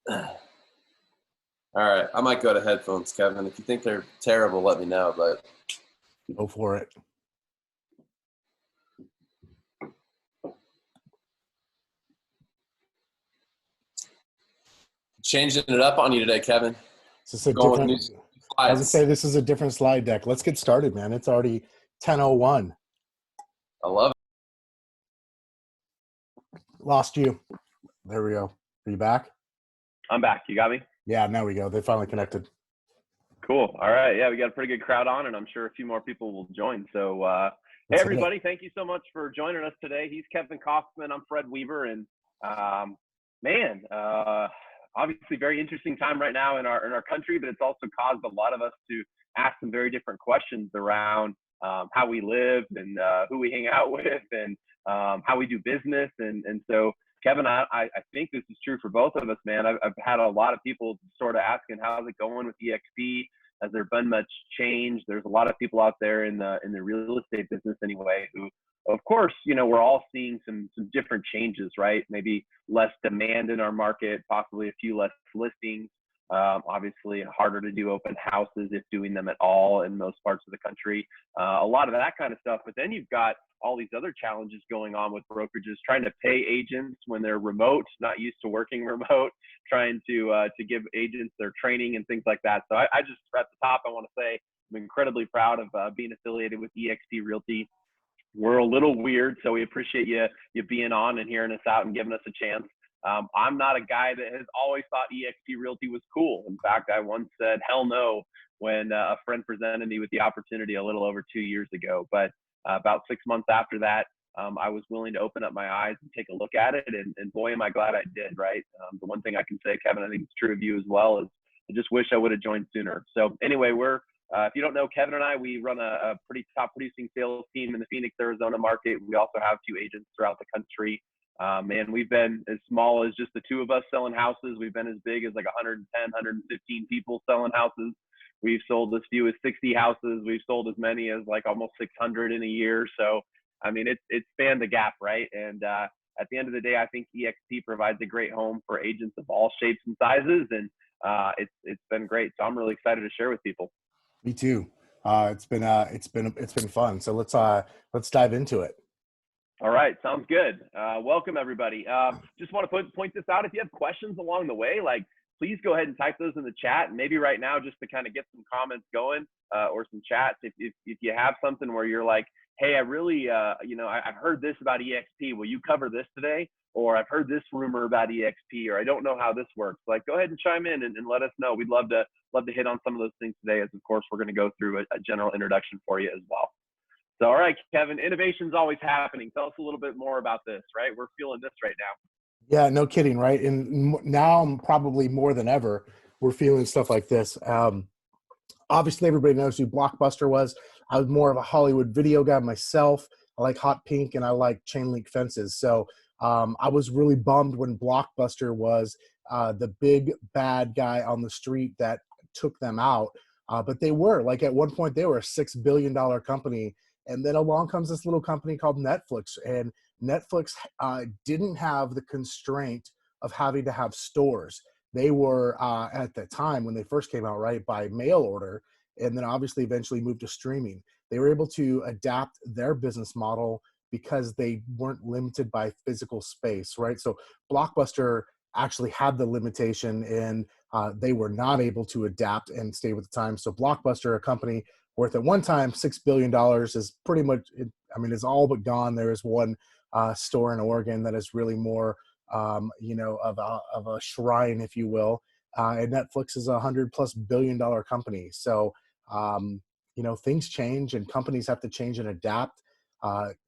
All right, I might go to headphones, Kevin. If you think they're terrible, let me know. But Go for it. changing it up on you today, Kevin. Is this a Going with different? new I was gonna slides. say this is a different slide deck. Let's get started, man. It's already 10:01. I love it. Lost you. There we go. Are you back? I'm back. You got me? Yeah, now we go. They finally connected. Cool. All right. Yeah, we got a pretty good crowd on, and I'm sure a few more people will join. So, hey, That's everybody, thank you so much for joining us today. He's Kevin Kaufman. I'm Fred Weaver. And, obviously very interesting time right now in our country, but it's also caused a lot of us to ask some very different questions around how we live and who we hang out with and how we do business. And so, Kevin, I think this is true for both of us, man. I've had a lot of people sort of asking, how's it going with eXp? Has there been much change? There's a lot of people out there in the real estate business anyway, who, of course, we're all seeing some different changes, right? Maybe less demand in our market, possibly a few less listings. Obviously harder to do open houses, if doing them at all, in most parts of the country. A lot of that kind of stuff. But then you've got all these other challenges going on with brokerages, trying to pay agents when they're remote, not used to working remote, trying to give agents their training and things like that. So I just, at the top, I want to say I'm incredibly proud of being affiliated with eXp Realty. We're a little weird, so we appreciate you being on and hearing us out and giving us a chance. I'm not a guy that has always thought eXp Realty was cool. In fact, I once said hell no when a friend presented me with the opportunity a little over 2 years ago. But about 6 months after that, I was willing to open up my eyes and take a look at it. And boy, am I glad I did, right? The one thing I can say, Kevin, I think it's true of you as well, is I just wish I would have joined sooner. So anyway, if you don't know, Kevin and I, we run a pretty top producing sales team in the Phoenix, Arizona market. We also have 2 agents throughout the country. And we've been as small as just the 2 of us selling houses. We've been as big as like 110, 115 people selling houses. We've sold as few as 60 houses. We've sold as many as like almost 600 in a year. So, I mean, it's spanned the gap, right? And at the end of the day, I think eXp provides a great home for agents of all shapes and sizes. And it's been great. So I'm really excited to share with people. Me too. It's been fun. So let's dive into it. All right, sounds good. Welcome everybody. Just want to point this out. If you have questions along the way, please go ahead and type those in the chat. And maybe right now, just to kind of get some comments going or some chats. If you have something where you're like, hey, I really, I've heard this about eXp. Will you cover this today? Or I've heard this rumor about eXp, or I don't know how this works. Go ahead and chime in and let us know. We'd love to hit on some of those things today, as of course we're going to go through a general introduction for you as well. So, all right, Kevin, innovation's always happening. Tell us a little bit more about this, right? We're feeling this right now. Yeah, no kidding, right? And now probably more than ever, we're feeling stuff like this. Obviously, everybody knows who Blockbuster was. I was more of a Hollywood video guy myself. I like hot pink and I like chain link fences. So I was really bummed when Blockbuster was the big bad guy on the street that took them out. But they were, at one point, they were a $6 billion company. And then along comes this little company called Netflix. And Netflix didn't have the constraint of having to have stores. They were, at the time when they first came out, right, by mail order, and then obviously eventually moved to streaming. They were able to adapt their business model because they weren't limited by physical space, right? So Blockbuster actually had the limitation, and they were not able to adapt and stay with the time. So Blockbuster, a company worth at one time $6 billion, is pretty much, it's all but gone. There is one store in Oregon that is really more, of a shrine, if you will. And Netflix is $100+ billion company. So, things change and companies have to change and adapt.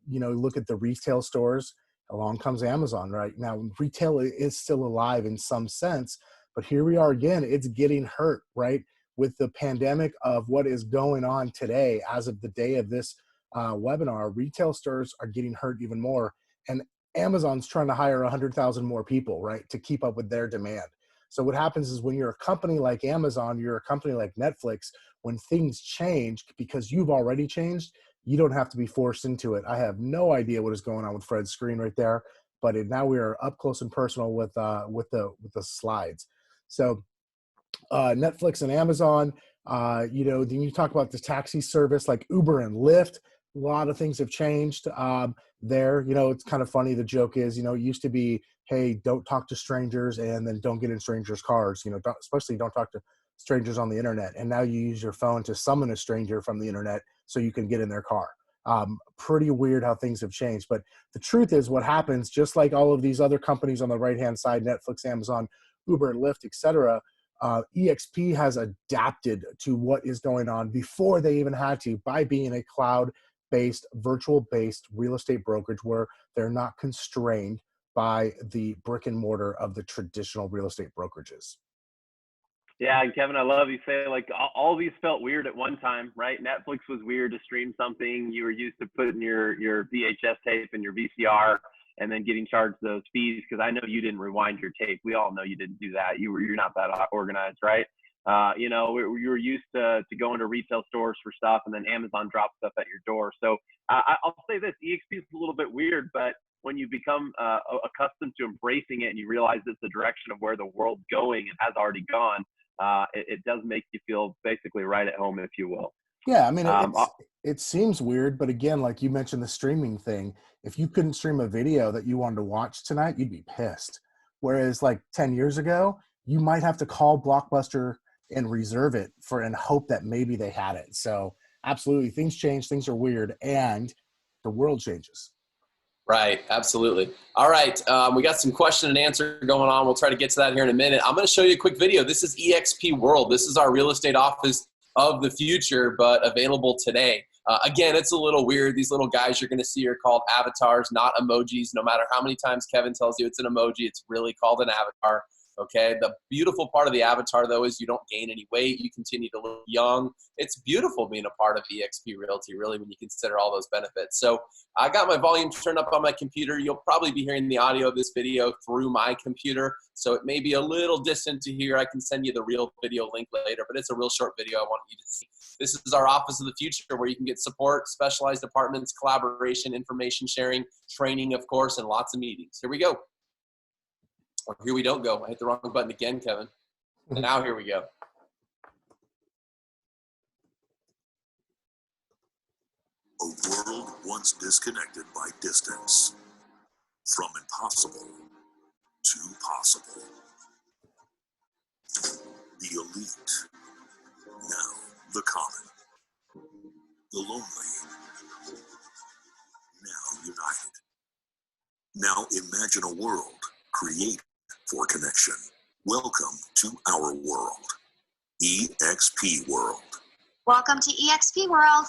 Look at the retail stores. Along comes Amazon right now. Retail is still alive in some sense, but here we are again. It's getting hurt, right? With the pandemic of what is going on today, as of the day of this webinar, retail stores are getting hurt even more. And Amazon's trying to hire 100,000 more people, right, to keep up with their demand. So what happens is when you're a company like Amazon, you're a company like Netflix, when things change because you've already changed, you don't have to be forced into it. I have no idea what is going on with Fred's screen right there, but now we are up close and personal with the slides. So Netflix and Amazon, then you talk about the taxi service like Uber and Lyft. A lot of things have changed there. It's kind of funny. The joke is, it used to be, hey, don't talk to strangers and then don't get in strangers' cars, especially don't talk to strangers on the internet. And now you use your phone to summon a stranger from the internet so you can get in their car. Pretty weird how things have changed. But the truth is what happens, just like all of these other companies on the right-hand side, Netflix, Amazon, Uber, Lyft, etc., eXp has adapted to what is going on before they even had to by being a cloud-based, virtual-based real estate brokerage where they're not constrained by the brick and mortar of the traditional real estate brokerages. Yeah, and Kevin, I love you say like all these felt weird at one time, right? Netflix was weird to stream something. You were used to putting your VHS tape and your VCR and then getting charged those fees because I know you didn't rewind your tape. We all know you didn't do that. You're not that organized, right? We were used to going to retail stores for stuff and then Amazon drops stuff at your door. So I'll say this, eXp is a little bit weird, but when you become accustomed to embracing it and you realize it's the direction of where the world's going and has already gone, it does make you feel basically right at home, if you will. Yeah, I mean, it seems weird, but again, like you mentioned the streaming thing, if you couldn't stream a video that you wanted to watch tonight, you'd be pissed. Whereas like 10 years ago, you might have to call Blockbuster and reserve it and hope that maybe they had it. So absolutely, things change, things are weird, and the world changes. Right, absolutely. All right, we got some question and answer going on. We'll try to get to that here in a minute. I'm going to show you a quick video. This is eXp World. This is our real estate office of the future, but available today. Again, it's a little weird. These little guys you're going to see are called avatars, not emojis. No matter how many times Kevin tells you it's an emoji, it's really called an avatar. Okay, the beautiful part of the avatar, though, is you don't gain any weight. You continue to look young. It's beautiful being a part of eXp Realty, really, when you consider all those benefits. So I got my volume turned up on my computer. You'll probably be hearing the audio of this video through my computer, so it may be a little distant to hear. I can send you the real video link later, but it's a real short video I want you to see. This is our office of the future where you can get support, specialized apartments, collaboration, information sharing, training, of course, and lots of meetings. Here we go. Or here we don't go. I hit the wrong button again, Kevin. And now here we go. A world once disconnected by distance. From impossible to possible. The elite. Now the common. The lonely. Now united. Now imagine a world created for connection. Welcome to our world. eXp World. Welcome to eXp World.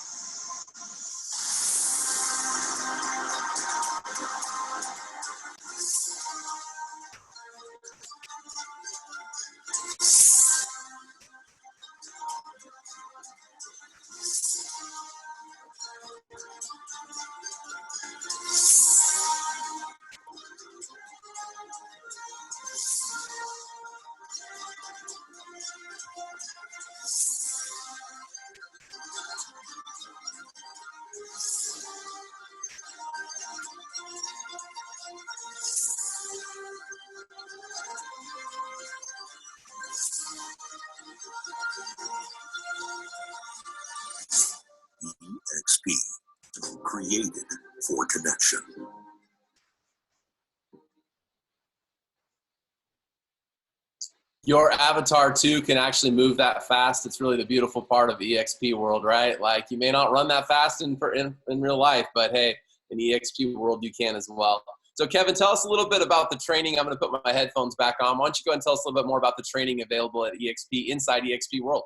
eXp, created for connection. Your avatar, too, can actually move that fast. It's really the beautiful part of the eXp World, right? Like, you may not run that fast in real life, but hey, in eXp World, you can as well. So, Kevin, tell us a little bit about the training. I'm going to put my headphones back on. Why don't you go ahead and tell us a little bit more about the training available at eXp, inside eXp World?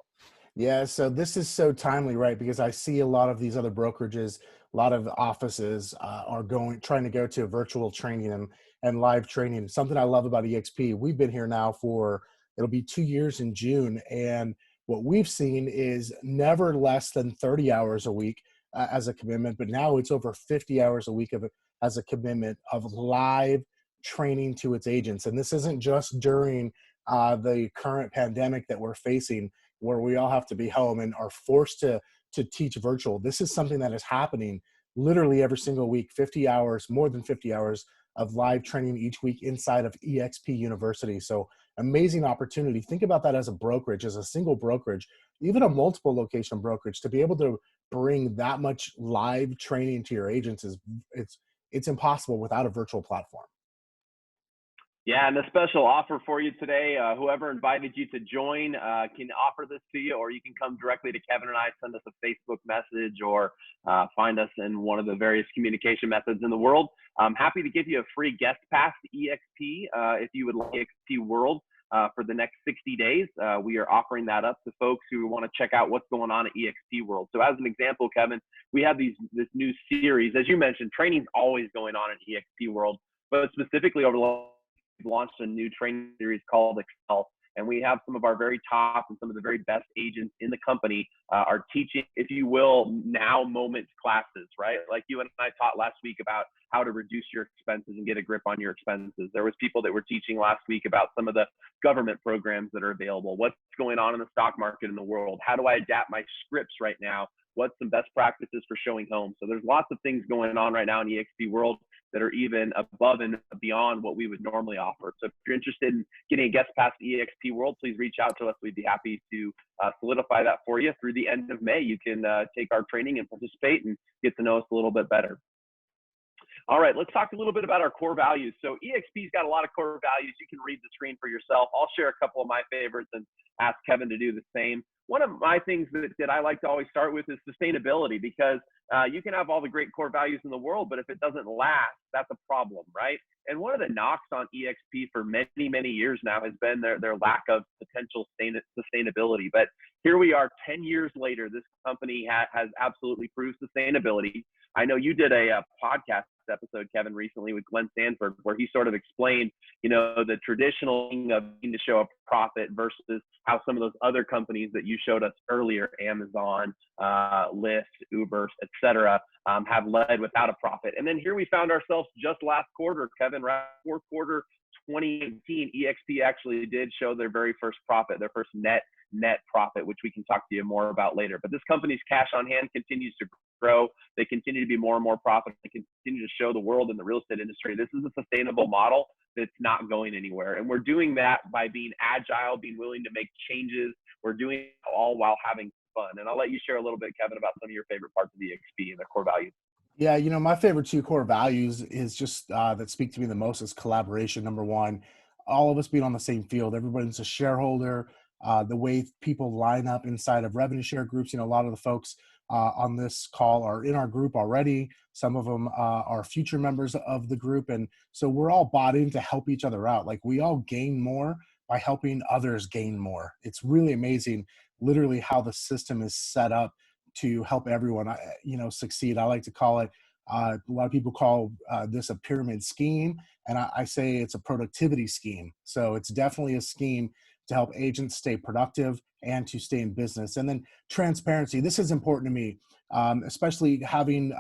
Yeah, so this is so timely, right? Because I see a lot of these other brokerages, a lot of offices are trying to go to virtual training and live training. Something I love about eXp, we've been here now for, it'll be 2 years in June. And what we've seen is never less than 30 hours a week as a commitment, but now it's over 50 hours a week as a commitment of live training to its agents. And this isn't just during the current pandemic that we're facing, where we all have to be home and are forced to teach virtual. This is something that is happening literally every single week, 50 hours, more than 50 hours of live training each week inside of eXp University. So amazing opportunity. Think about that as a brokerage, as a single brokerage, even a multiple location brokerage, to be able to bring that much live training to your agents it's impossible without a virtual platform. Yeah, and a special offer for you today. Whoever invited you to join can offer this to you, or you can come directly to Kevin and I, send us a Facebook message, or find us in one of the various communication methods in the world. I'm happy to give you a free guest pass to eXp if you would like eXp World for the next 60 days. We are offering that up to folks who want to check out what's going on at eXp World. So as an example, Kevin, we have this new series. As you mentioned, training's always going on at eXp World, but specifically over the last, we've launched a new training series called Excel, and we have some of our very top and some of the very best agents in the company are teaching, if you will, now moment classes, right? Like you and I taught last week about how to reduce your expenses and get a grip on your expenses. There was people that were teaching last week about some of the government programs that are available, what's going on in the stock market in the world, how do I adapt my scripts right now, what's some best practices for showing homes. So there's lots of things going on right now in eXp World that are even above and beyond what we would normally offer. So if you're interested in getting a guest pass to eXp World, please reach out to us. We'd be happy to solidify that for you. Through the end of May, you can take our training and participate and get to know us a little bit better. All right, let's talk a little bit about our core values. So eXp's got a lot of core values. You can read the screen for yourself. I'll share a couple of my favorites and ask Kevin to do the same. One of my things that I like to always start with is sustainability, because you can have all the great core values in the world, but if it doesn't last, that's a problem, right? And one of the knocks on eXp for many, many years now has been their lack of potential sustainability. But here we are 10 years later, this company has absolutely proved sustainability. I know you did a podcast episode, Kevin, recently with Glenn Sanford, where he sort of explained, the traditional thing of needing to show a profit versus how some of those other companies that you showed us earlier, Amazon, Lyft, Uber, et cetera, have led without a profit. And then here we found ourselves just last quarter, Kevin, right? Fourth quarter 2018, eXp actually did show their very first profit, their first net profit, which we can talk to you more about later. But this company's cash on hand continues to grow. They continue to be more and more profitable. They continue to show the world in the real estate industry this is a sustainable model that's not going anywhere. And we're doing that by being agile, being willing to make changes. We're doing it all while having fun. And I'll let you share a little bit, Kevin, about some of your favorite parts of eXp and their core values. Yeah, my favorite two core values is just that speak to me the most is collaboration. Number one, all of us being on the same field. Everybody's a shareholder. The way people line up inside of revenue share groups. A lot of the folks on this call are in our group already. Some of them are future members of the group. And so we're all bought in to help each other out. Like we all gain more by helping others gain more. It's really amazing, literally, how the system is set up to help everyone, succeed. I like to call it, a lot of people call this a pyramid scheme, and I say it's a productivity scheme. So it's definitely a scheme to help agents stay productive and to stay in business. And then transparency. This is important to me, especially having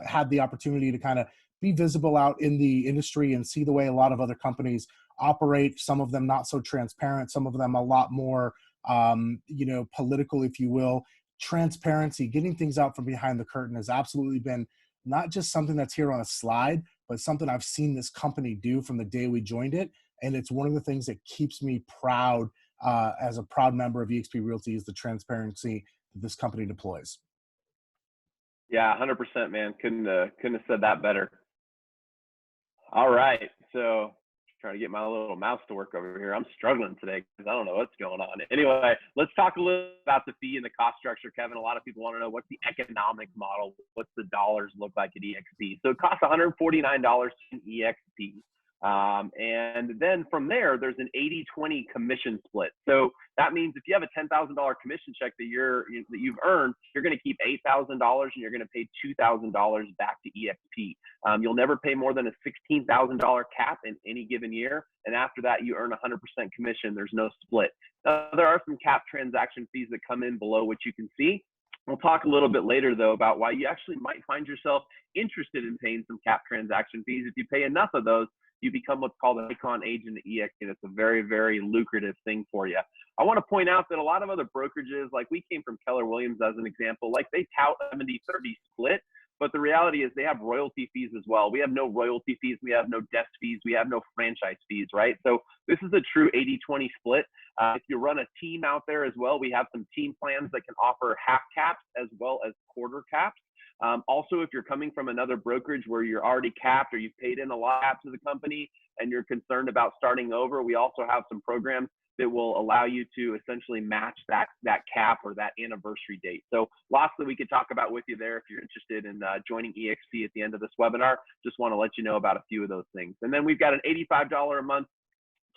had the opportunity to kind of be visible out in the industry and see the way a lot of other companies operate. Some of them not so transparent, some of them a lot more, political, if you will. Transparency, getting things out from behind the curtain has absolutely been not just something that's here on a slide, but something I've seen this company do from the day we joined it. And it's one of the things that keeps me proud as a proud member of eXp Realty is the transparency that this company deploys. Yeah, 100%, man. Couldn't have said that better. All right. So trying to get my little mouse to work over here. I'm struggling today because I don't know what's going on. Anyway, let's talk a little about the fee and the cost structure, Kevin. A lot of people want to know what's the economic model, what's the dollars look like at eXp. So it costs $149 in eXp. And then from there, there's an 80-20 commission split. So that means if you have a $10,000 commission check that you've earned, you're going to keep $8,000 and you're going to pay $2,000 back to eXp. You'll never pay more than a $16,000 cap in any given year. And after that, you earn 100% commission. There's no split. There are some cap transaction fees that come in below what you can see. We'll talk a little bit later, though, about why you actually might find yourself interested in paying some cap transaction fees. If you pay enough of those, you become what's called an icon agent at eXp, and it's a very, very lucrative thing for you. I want to point out that a lot of other brokerages, like we came from Keller Williams as an example, like they tout 70-30 split, But the reality is they have royalty fees as well. We have no royalty fees. We have no desk fees. We have no franchise fees, right? So this is a true 80-20 split. If you run a team out there as well, we have some team plans that can offer half caps as well as quarter caps. Also, if you're coming from another brokerage where you're already capped or you've paid in a lot to the company and you're concerned about starting over, we also have some programs that will allow you to essentially match that cap or that anniversary date. So lots that we could talk about with you there if you're interested in joining eXp at the end of this webinar. Just want to let you know about a few of those things. And then we've got an $85 a month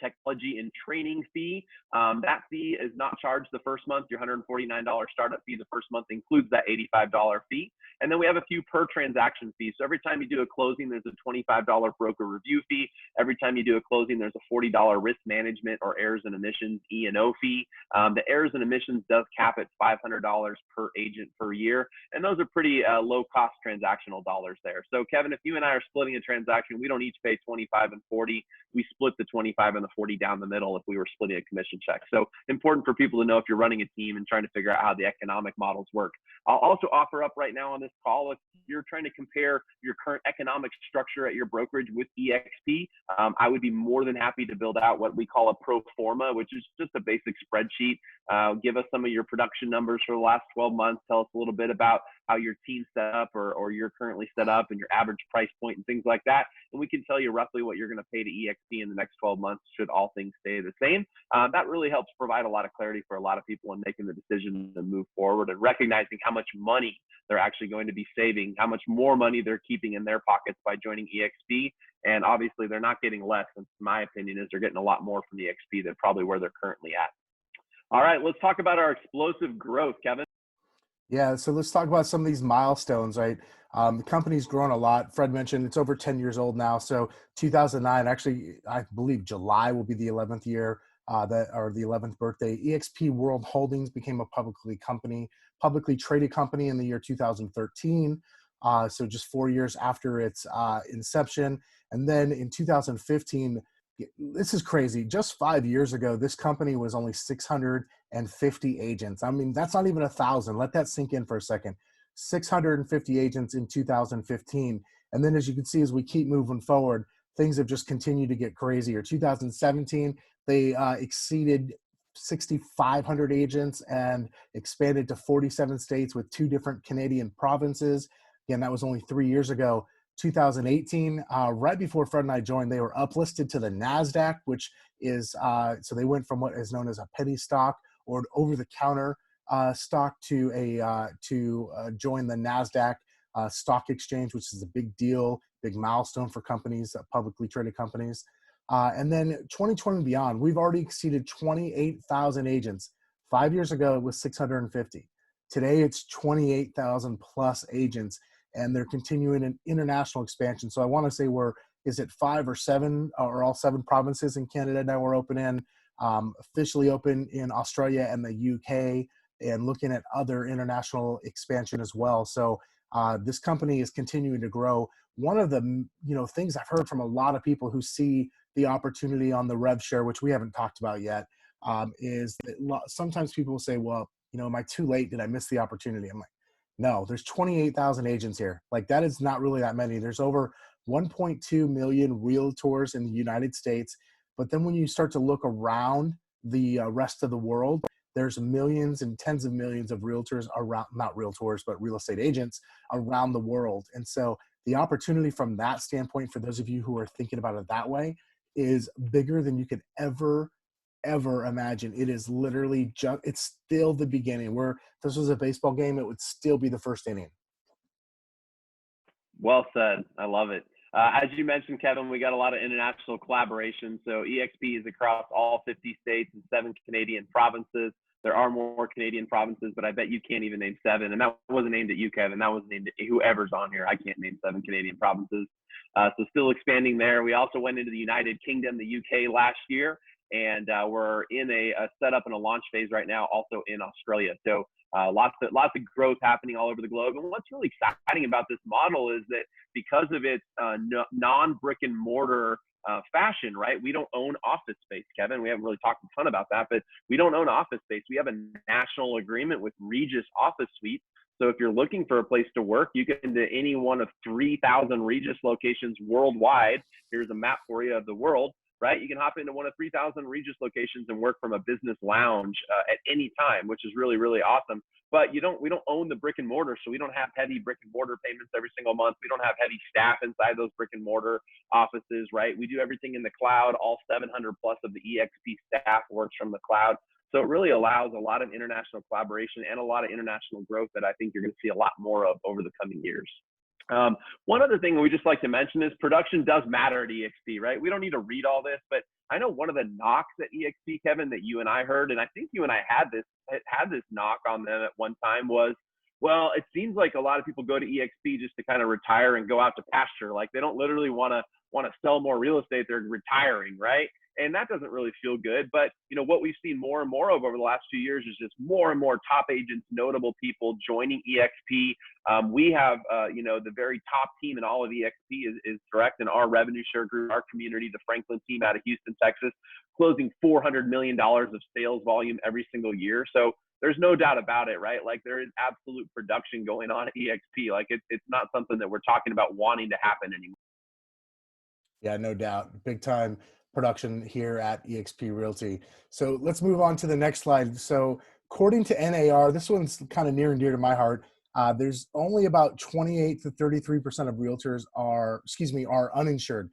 technology and training fee. That fee is not charged the first month. Your $149 startup fee the first month includes that $85 fee. And then we have a few per transaction fees. So every time you do a closing, there's a $25 broker review fee. Every time you do a closing, there's a $40 risk management or errors and omissions E&O fee. The errors and omissions does cap at $500 per agent per year. And those are pretty low cost transactional dollars there. So Kevin, if you and I are splitting a transaction, we don't each pay 25 and 40. We split the 25 and the 40 down the middle if we were splitting a commission check. So important for people to know if you're running a team and trying to figure out how the economic models work. I'll also offer up right now on this call, if you're trying to compare your current economic structure at your brokerage with eXp, I would be more than happy to build out what we call a pro forma, which is just a basic spreadsheet. Give us some of your production numbers for the last 12 months. Tell us a little bit about how your team's set up or you're currently set up and your average price point and things like that. And we can tell you roughly what you're going to pay to eXp in the next 12 months should all things stay the same. That really helps provide a lot of clarity for a lot of people in making the decision to move forward and recognizing how much money they're actually going to be saving, how much more money they're keeping in their pockets by joining eXp. And obviously they're not getting less. And my opinion is they're getting a lot more from eXp than probably where they're currently at. All right, let's talk about our explosive growth, Kevin. Yeah, so let's talk about some of these milestones, right? The company's grown a lot. Fred mentioned it's over 10 years old now. So 2009, actually, I believe July will be the 11th year or the 11th birthday. eXp World Holdings became a publicly traded company in the year 2013. So just 4 years after its inception. And then in 2015, this is crazy. Just 5 years ago, this company was only 650 agents. I mean, that's not even 1,000. Let that sink in for a second. 650 agents in 2015. And then as you can see, as we keep moving forward, things have just continued to get crazier. 2017, they exceeded 6,500 agents and expanded to 47 states with 2 different Canadian provinces. Again, that was only 3 years ago. 2018, right before Fred and I joined, they were uplisted to the NASDAQ, which is, so they went from what is known as a penny stock or an over-the-counter stock to join the NASDAQ stock exchange, which is a big deal, big milestone for companies, publicly traded companies. And then 2020 and beyond, we've already exceeded 28,000 agents. 5 years ago, it was 650. Today, it's 28,000 plus agents, and they're continuing an international expansion. So I want to say is it 5 or 7 or all 7 provinces in Canada now we're open in, officially open in Australia and the UK, and looking at other international expansion as well. So this company is continuing to grow. One of the things I've heard from a lot of people who see the opportunity on the rev share, which we haven't talked about yet, is that sometimes people will say, well, am I too late? Did I miss the opportunity? I'm like, no, there's 28,000 agents here. Like, that is not really that many. There's over 1.2 million realtors in the United States. But then when you start to look around the rest of the world, there's millions and tens of millions of realtors around, not realtors, but real estate agents around the world. And so the opportunity from that standpoint, for those of you who are thinking about it that way, is bigger than you could ever imagine. It is literally it's still the beginning. Where if this was a baseball game, it would still be the first inning. Well said. I love it. As you mentioned, Kevin, we got a lot of international collaboration. So eXp is across all 50 states and 7 Canadian provinces. There are more Canadian provinces, but I bet you can't even name 7. And that wasn't aimed at you, Kevin. That was aimed at whoever's on here. I can't name 7 Canadian provinces. So still expanding there. We also went into the United Kingdom, the UK last year. And we're in a setup and a launch phase right now, also in Australia. So lots of growth happening all over the globe. And what's really exciting about this model is that because of its non-brick and mortar fashion, right? We don't own office space, Kevin. We haven't really talked a ton about that, but we don't own office space. We have a national agreement with Regis Office Suites. So if you're looking for a place to work, you can into any one of 3,000 Regus locations worldwide. Here's a map for you of the world, right? You can hop into one of 3,000 Regus locations and work from a business lounge at any time, which is really, really awesome. But we don't own the brick and mortar, so we don't have heavy brick and mortar payments every single month. We don't have heavy staff inside those brick and mortar offices, right? We do everything in the cloud. All 700 plus of the eXp staff works from the cloud. So it really allows a lot of international collaboration and a lot of international growth that I think you're going to see a lot more of over the coming years. One other thing we just like to mention is production does matter at eXp, right? We don't need to read all this, but I know one of the knocks at eXp, Kevin, that you and I heard, and I think you and I had this knock on them at one time was, well, it seems like a lot of people go to eXp just to kind of retire and go out to pasture. Like they don't literally want to sell more real estate. They're retiring, right? And that doesn't really feel good. But, what we've seen more and more of over the last few years is just more and more top agents, notable people joining eXp. We have, the very top team in all of eXp is direct in our revenue share group, our community, the Franklin team out of Houston, Texas, closing $400 million of sales volume every single year. So there's no doubt about it, right? Like there is absolute production going on at eXp. Like it's not something that we're talking about wanting to happen anymore. Yeah, no doubt. Big time production here at eXp Realty. So let's move on to the next slide. So according to NAR, this one's kind of near and dear to my heart. There's only about 28 to 33% of realtors are uninsured.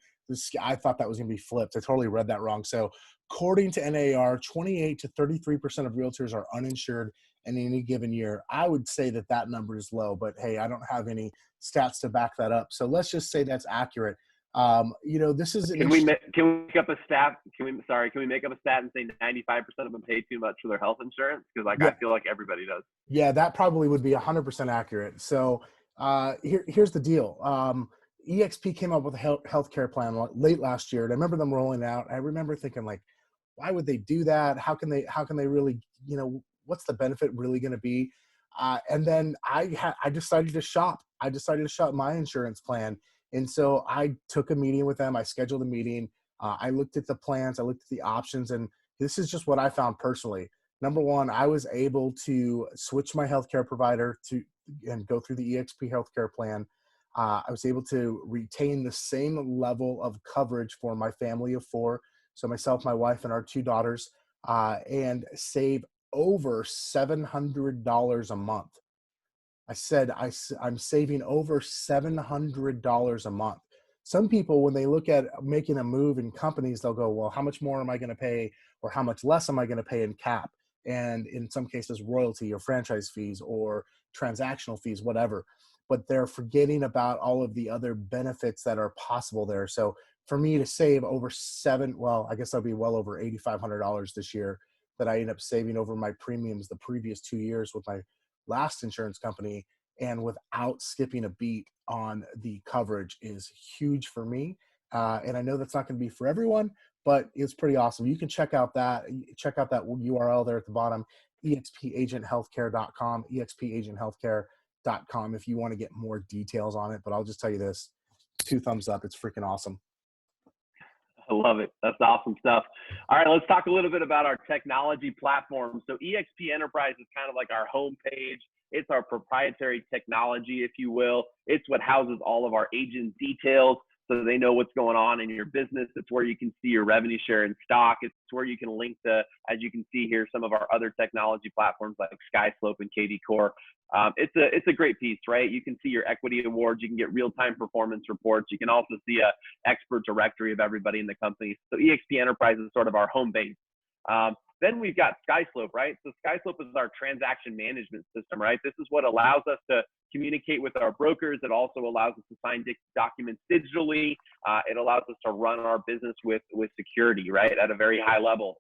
I thought that was going to be flipped. I totally read that wrong. So according to NAR, 28 to 33% of realtors are uninsured in any given year. I would say that number is low, but hey, I don't have any stats to back that up. So let's just say that's accurate. This is can we make up a stat? Can we make up a stat and say 95% of them pay too much for their health insurance? Because I feel like everybody does. Yeah, that probably would be 100% accurate. So here's the deal. eXp came up with a healthcare plan late last year, and I remember them rolling out. I remember thinking like, why would they do that? How can they really, what's the benefit really going to be? And then I decided to shop. I decided to shop my insurance plan. And so I took a meeting with them. I scheduled a meeting. I looked at the plans. I looked at the options. And this is just what I found personally. Number one, I was able to switch my healthcare provider and go through the eXp healthcare plan. I was able to retain the same level of coverage for my family of four. So myself, my wife, and our two daughters, and save over $700 a month. I said, I'm saving over $700 a month. Some people, when they look at making a move in companies, they'll go, well, how much more am I going to pay? Or how much less am I going to pay in cap? And in some cases, royalty or franchise fees or transactional fees, whatever. But they're forgetting about all of the other benefits that are possible there. So for me to save over I guess that'll be well over $8,500 this year that I end up saving over my premiums the previous 2 years with my last insurance company, and without skipping a beat on the coverage is huge for me. And I know that's not going to be for everyone, but it's pretty awesome. You can check out that URL there at the bottom, expagenthealthcare.com, expagenthealthcare.com if you want to get more details on it. But I'll just tell you this, 2 thumbs up. It's freaking awesome. I love it. That's awesome stuff. All right, let's talk a little bit about our technology platform. So eXp Enterprise is kind of like our homepage. It's our proprietary technology, if you will. It's what houses all of our agent details so they know what's going on in your business. It's where you can see your revenue share in stock. It's where you can link to, as you can see here, some of our other technology platforms like SkySlope and KD Core. It's a great piece, right? You can see your equity awards. You can get real-time performance reports. You can also see a expert directory of everybody in the company. So eXp Enterprise is sort of our home base. Then we've got SkySlope, right? So SkySlope is our transaction management system, right? This is what allows us to communicate with our brokers. It also allows us to sign documents digitally. It allows us to run our business with security, right, at a very high level.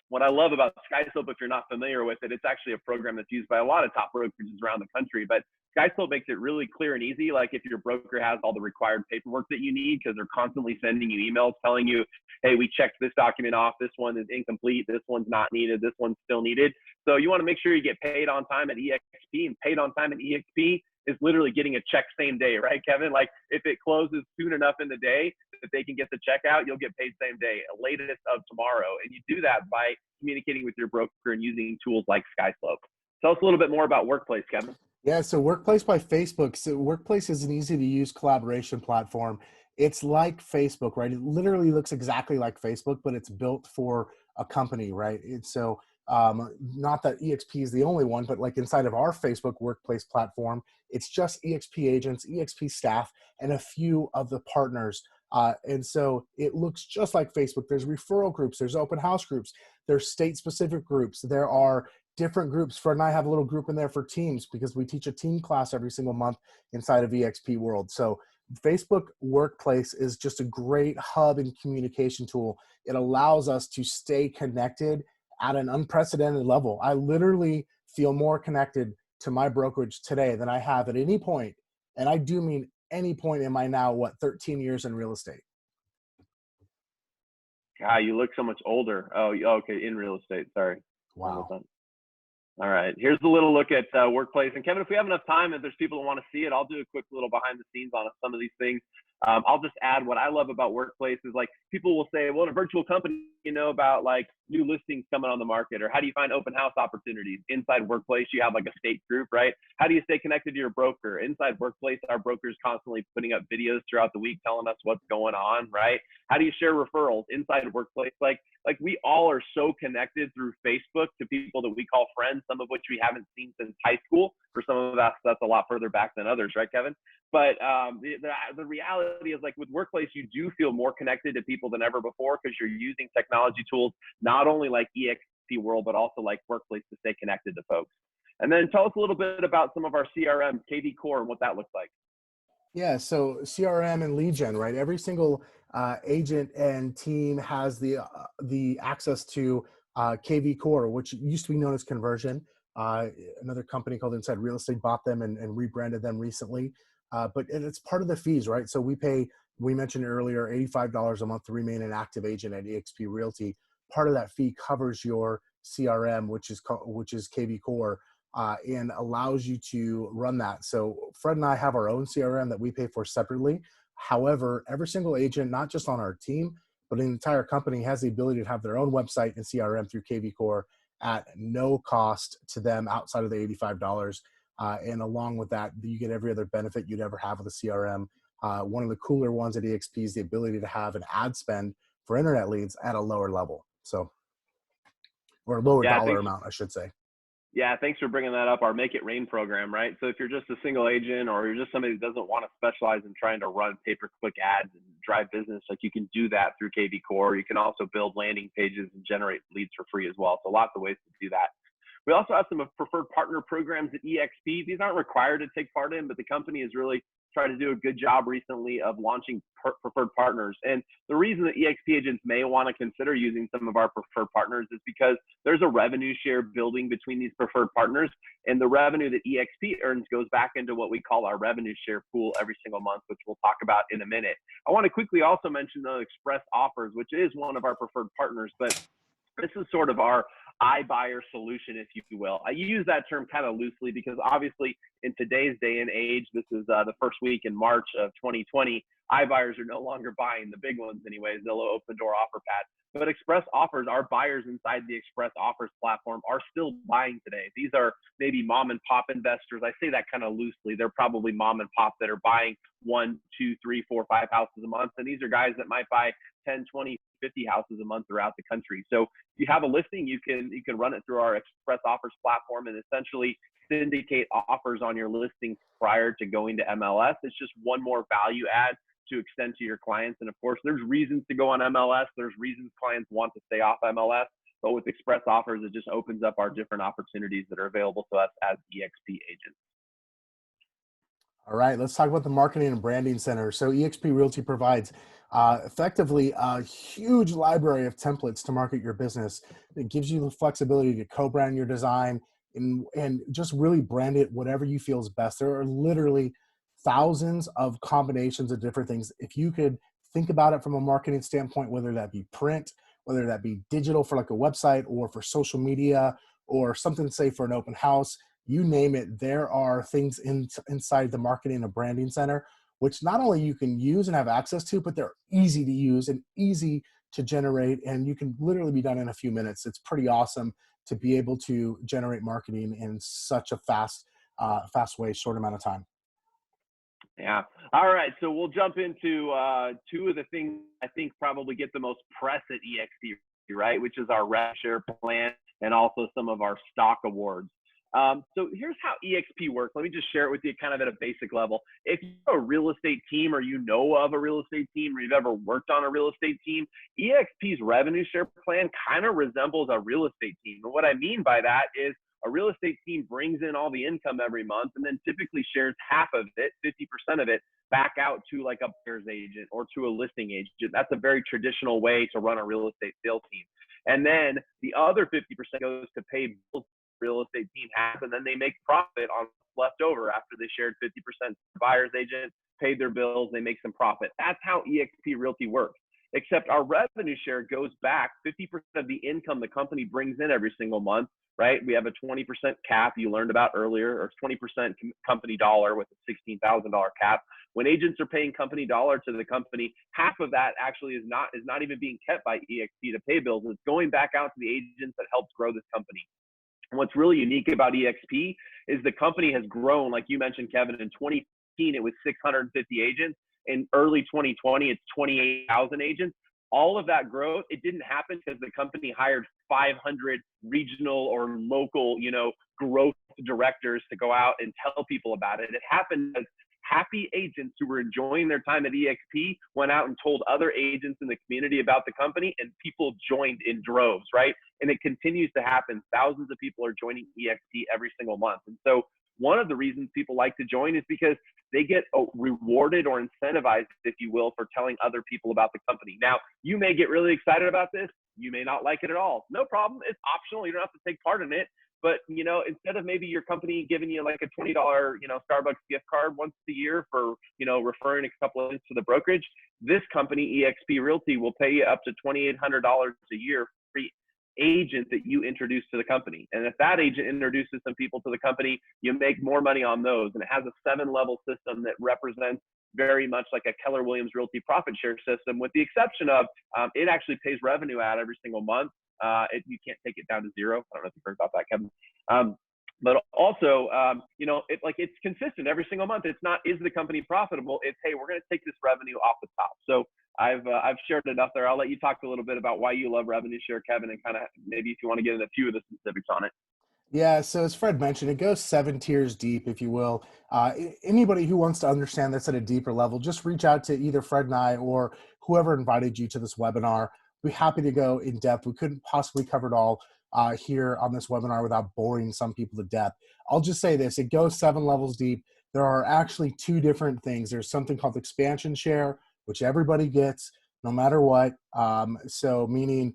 What I love about SkySlope, if you're not familiar with it, it's actually a program that's used by a lot of top brokerages around the country. But SkySlope makes it really clear and easy. Like if your broker has all the required paperwork that you need, because they're constantly sending you emails telling you, hey, we checked this document off. This one is incomplete. This one's not needed. This one's still needed. So you want to make sure you get paid on time at eXp, and paid on time at eXp is literally getting a check same day, right, Kevin? Like if it closes soon enough in the day that they can get the check out, you'll get paid same day, latest of tomorrow. And you do that by communicating with your broker and using tools like SkySlope. Tell us a little bit more about Workplace, Kevin. Yeah, so Workplace by Facebook. So Workplace is an easy to use collaboration platform. It's like Facebook, right? It literally looks exactly like Facebook, but it's built for a company, right? It's so not that eXp is the only one, but like inside of our Facebook Workplace platform, it's just eXp agents, eXp staff, and a few of the partners. And so it looks just like Facebook. There's referral groups, there's open house groups, there's state-specific groups, there are different groups. Fred and I have a little group in there for teams because we teach a team class every single month inside of eXp World. So Facebook Workplace is just a great hub and communication tool. It allows us to stay connected at an unprecedented level. I literally feel more connected to my brokerage today than I have at any point, and I do mean any point in my now, 13 years in real estate. God, you look so much older. Oh, okay, in real estate. Sorry. Wow. All right, here's a little look at Workplace. And Kevin, if we have enough time, if there's people that want to see it, I'll do a quick little behind the scenes on some of these things. I'll just add what I love about Workplace is like people will say, well, in a virtual company, you know about like new listings coming on the market, or how do you find open house opportunities? Inside Workplace, you have like a state group, right? How do you stay connected to your broker? Inside Workplace, our broker's constantly putting up videos throughout the week telling us what's going on, right? How do you share referrals inside Workplace? Like we all are so connected through Facebook to people that we call friends, some of which we haven't seen since high school. For some of us, that's a lot further back than others, right, Kevin? But the reality is, like with Workplace, you do feel more connected to people than ever before because you're using technology tools, not only like eXp World, but also like Workplace to stay connected to folks. And then tell us a little bit about some of our CRM, KV Core, and what that looks like. Yeah, so CRM and lead gen, right? Every single agent and team has the access to KV Core, which used to be known as Conversion. Another company called Inside Real Estate bought them and rebranded them recently. But it's part of the fees, right? So we mentioned earlier, $85 a month to remain an active agent at eXp Realty. Part of that fee covers your CRM, which is KV Core. And allows you to run that. So Fred and I have our own CRM that we pay for separately. However, every single agent, not just on our team, but an entire company has the ability to have their own website and CRM through KV Core at no cost to them outside of the $85. And along with that, you get every other benefit you'd ever have with a CRM. One of the cooler ones at eXp is the ability to have an ad spend for internet leads at a lower level. So, or a lower dollar amount, I should say. Yeah, thanks for bringing that up. Our Make It Rain program, right? So if you're just a single agent or you're just somebody that doesn't want to specialize in trying to run pay-per-click ads and drive business, like you can do that through KV Core. You can also build landing pages and generate leads for free as well. So lots of ways to do that. We also have some preferred partner programs at eXp. These aren't required to take part in, but the company has really tried to do a good job recently of launching preferred partners. And the reason that eXp agents may want to consider using some of our preferred partners is because there's a revenue share building between these preferred partners, and the revenue that eXp earns goes back into what we call our revenue share pool every single month, which we'll talk about in a minute. I want to quickly also mention the Express Offers, which is one of our preferred partners, but this is sort of our iBuyer solution, if you will. I use that term kind of loosely because obviously in today's day and age, this is the first week in March of 2020, iBuyers are no longer buying, the big ones anyways, Zillow, Open Door, OfferPad. But Express Offers, our buyers inside the Express Offers platform are still buying today. These are maybe mom and pop investors. I say that kind of loosely. They're probably mom and pop that are buying 1, 2, 3, 4, 5 houses a month. And these are guys that might buy 10, 20, 50 houses a month throughout the country. So if you have a listing, you can run it through our Express Offers platform and essentially syndicate offers on your listings prior to going to MLS. It's just one more value add to extend to your clients. And of course, there's reasons to go on MLS. There's reasons clients want to stay off MLS. But with Express Offers, it just opens up our different opportunities that are available to us as eXp agents. All right, let's talk about the Marketing and Branding Center. So eXp Realty provides effectively a huge library of templates to market your business. It gives you the flexibility to co-brand your design and just really brand it whatever you feel is best. There are literally thousands of combinations of different things. If you could think about it from a marketing standpoint, whether that be print, whether that be digital for like a website or for social media or something, say for an open house, you name it, there are things inside the Marketing and Branding Center, which not only you can use and have access to, but they're easy to use and easy to generate, and you can literally be done in a few minutes. It's pretty awesome to be able to generate marketing in such a fast way, short amount of time. Yeah. All right. So we'll jump into two of the things I think probably get the most press at eXp, right? Which is our rev share plan and also some of our stock awards. So here's how eXp works. Let me just share it with you kind of at a basic level. If you're a real estate team, or you know of a real estate team, or you've ever worked on a real estate team, eXp's revenue share plan kind of resembles a real estate team. And what I mean by that is a real estate team brings in all the income every month and then typically shares half of it, 50% of it, back out to like a buyer's agent or to a listing agent. That's a very traditional way to run a real estate sales team. And then the other 50% goes to pay bills real estate team half, and then they make profit on what's left over after they shared 50% to the buyer's agent, paid their bills, they make some profit. That's how eXp Realty works. Except our revenue share goes back 50% of the income the company brings in every single month, right? We have a 20% cap you learned about earlier, or 20% company dollar with a $16,000 cap. When agents are paying company dollar to the company, half of that actually is not even being kept by eXp to pay bills. It's going back out to the agents that helped grow this company. And what's really unique about eXp is the company has grown, like you mentioned, Kevin. In 2015, it was 650 agents. In early 2020, it's 28,000 agents. All of that growth, it didn't happen because the company hired 500 regional or local, growth directors to go out and tell people about it. It happened as happy agents who were enjoying their time at eXp went out and told other agents in the community about the company, and people joined in droves, right? And it continues to happen. Thousands of people are joining eXp every single month. And so one of the reasons people like to join is because they get rewarded or incentivized, if you will, for telling other people about the company. Now, you may get really excited about this. You may not like it at all. No problem. It's optional. You don't have to take part in it. But, instead of maybe your company giving you like a $20, Starbucks gift card once a year for, referring a couple of to the brokerage, this company, eXp Realty, will pay you up to $2,800 a year for agent that you introduce to the company. And if that agent introduces some people to the company, you make more money on those. And it has a 7-level system that represents very much like a Keller Williams Realty profit share system, with the exception of it actually pays revenue out every single month. You can't take it down to zero. I don't know if you've heard about that, Kevin. But also, it's consistent every single month. It's not, is the company profitable? It's, hey, we're going to take this revenue off the top. So I've shared enough there. I'll let you talk a little bit about why you love revenue share, Kevin, and kind of maybe if you want to get into a few of the specifics on it. Yeah, so as Fred mentioned, it goes 7 tiers deep, if you will. Anybody who wants to understand this at a deeper level, just reach out to either Fred and I or whoever invited you to this webinar. We're happy to go in depth. We couldn't possibly cover it all here on this webinar without boring some people to death. I'll just say this, it goes 7 levels deep. There are actually 2 different things. There's something called expansion share, which everybody gets no matter what. So meaning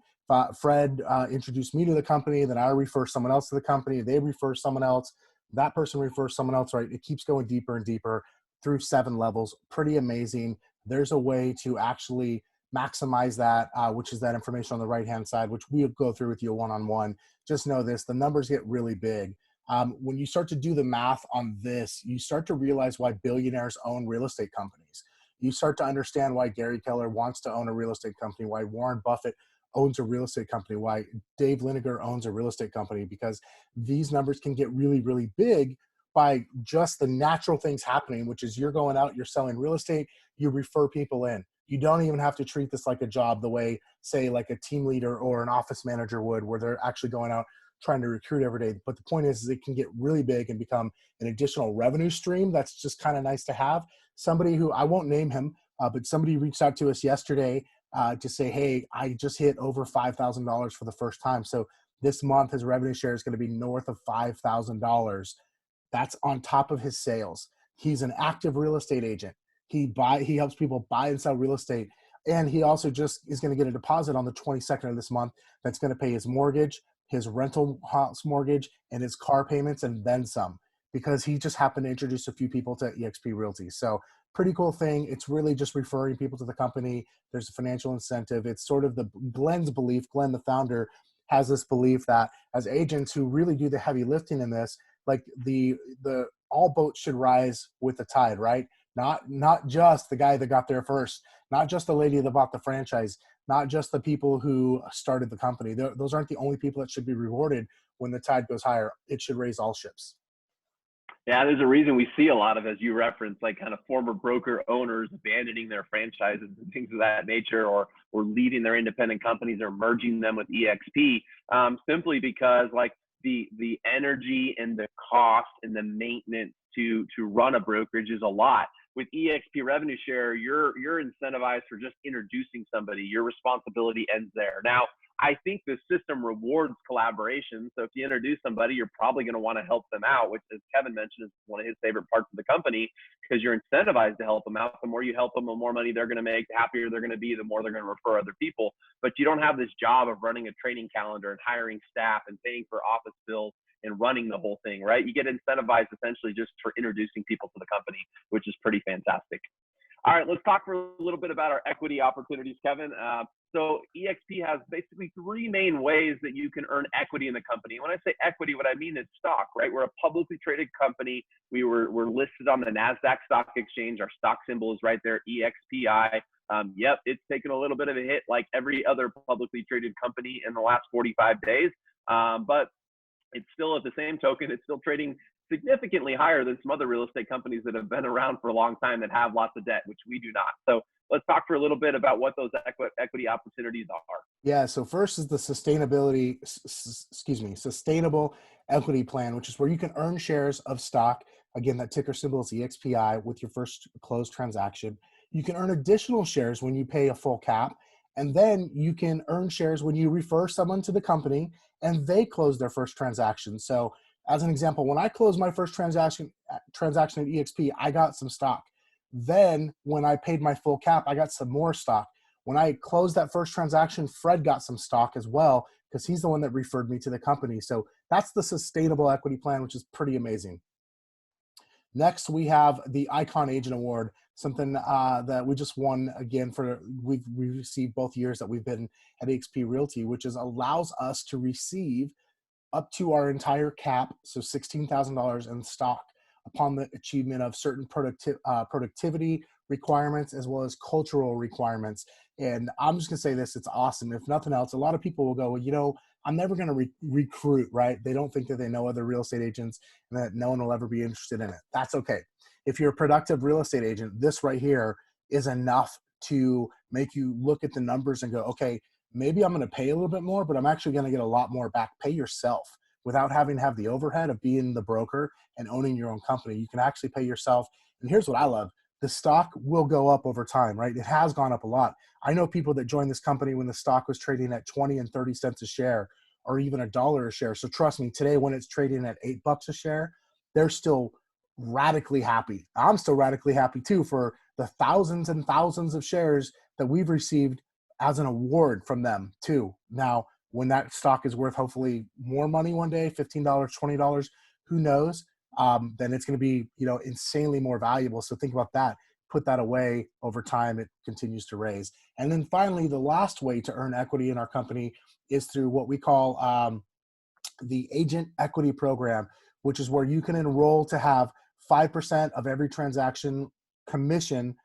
Fred introduced me to the company, then I refer someone else to the company, they refer someone else, that person refers someone else, right? It keeps going deeper and deeper through 7 levels. Pretty amazing. There's a way to actually maximize that, which is that information on the right-hand side, which we'll go through with you one-on-one. Just know this, the numbers get really big. When you start to do the math on this, you start to realize why billionaires own real estate companies. You start to understand why Gary Keller wants to own a real estate company, why Warren Buffett owns a real estate company, why Dave Liniger owns a real estate company, because these numbers can get really, really big by just the natural things happening, which is you're going out, you're selling real estate, you refer people in. You don't even have to treat this like a job the way, say, like a team leader or an office manager would, where they're actually going out trying to recruit every day. But the point is it can get really big and become an additional revenue stream that's just kind of nice to have. Somebody who, I won't name him, but somebody reached out to us yesterday to say, hey, I just hit over $5,000 for the first time. So this month his revenue share is going to be north of $5,000. That's on top of his sales. He's an active real estate agent. He helps people buy and sell real estate. And he also just is going to get a deposit on the 22nd of this month that's going to pay his mortgage, his rental house mortgage, and his car payments, and then some, because he just happened to introduce a few people to eXp Realty. So pretty cool thing. It's really just referring people to the company. There's a financial incentive. It's sort of Glenn's belief. Glenn, the founder, has this belief that as agents who really do the heavy lifting in this, like the all boats should rise with the tide, right? not just the guy that got there first, not just the lady that bought the franchise, not just the people who started the company. Those aren't the only people that should be rewarded when the tide goes higher. It should raise all ships. Yeah, there's a reason we see a lot of, as you referenced, like kind of former broker owners abandoning their franchises and things of that nature, or leaving their independent companies or merging them with eXp, simply because like the energy and the cost and the maintenance to run a brokerage is a lot. With eXp revenue share, you're incentivized for just introducing somebody. Your responsibility ends there. Now, I think the system rewards collaboration. So if you introduce somebody, you're probably going to want to help them out, which, as Kevin mentioned, is one of his favorite parts of the company, because you're incentivized to help them out. The more you help them, the more money they're going to make, the happier they're going to be, the more they're going to refer other people. But you don't have this job of running a training calendar and hiring staff and paying for office bills and running the whole thing, right? You get incentivized essentially just for introducing people to the company, which is pretty fantastic. All right, let's talk for a little bit about our equity opportunities, Kevin. So eXp has basically three main ways that you can earn equity in the company. When I say equity, what I mean is stock, right? We're a publicly traded company. We're listed on the NASDAQ stock exchange. Our stock symbol is right there, EXPI. Yep, it's taken a little bit of a hit like every other publicly traded company in the last 45 days. But it's still, at the same token, it's still trading significantly higher than some other real estate companies that have been around for a long time that have lots of debt, which we do not. So let's talk for a little bit about what those equity opportunities are. Yeah. So first is the sustainable equity plan, which is where you can earn shares of stock. Again, that ticker symbol is EXPI with your first closed transaction. You can earn additional shares when you pay a full cap. And then you can earn shares when you refer someone to the company and they close their first transaction. So as an example, when I closed my first transaction at eXp, I got some stock. Then when I paid my full cap, I got some more stock. When I closed that first transaction, Fred got some stock as well, because he's the one that referred me to the company. So that's the sustainable equity plan, which is pretty amazing. Next, we have the Icon Agent Award, something that we just won again we've received both years that we've been at eXp Realty, which allows us to receive up to our entire cap, so $16,000 in stock upon the achievement of certain productivity requirements as well as cultural requirements. And I'm just gonna say this, it's awesome. If nothing else, a lot of people will go, well, you know, I'm never gonna recruit, right? They don't think that they know other real estate agents and that no one will ever be interested in it. That's okay. If you're a productive real estate agent, this right here is enough to make you look at the numbers and go, okay, maybe I'm going to pay a little bit more, but I'm actually going to get a lot more back. Pay yourself without having to have the overhead of being the broker and owning your own company. You can actually pay yourself. And here's what I love. The stock will go up over time, right? It has gone up a lot. I know people that joined this company when the stock was trading at 20 and 30 cents a share or even $1 a share. So trust me, today when it's trading at $8 a share, they're still radically happy. I'm still radically happy too for the thousands and thousands of shares that we've received as an award from them too. Now, when that stock is worth hopefully more money one day, $15, $20, who knows, then it's going to be, you know, insanely more valuable. So think about that. Put that away over time. It continues to raise. And then finally, the last way to earn equity in our company is through what we call the Agent Equity Program, which is where you can enroll to have 5% of every transaction commission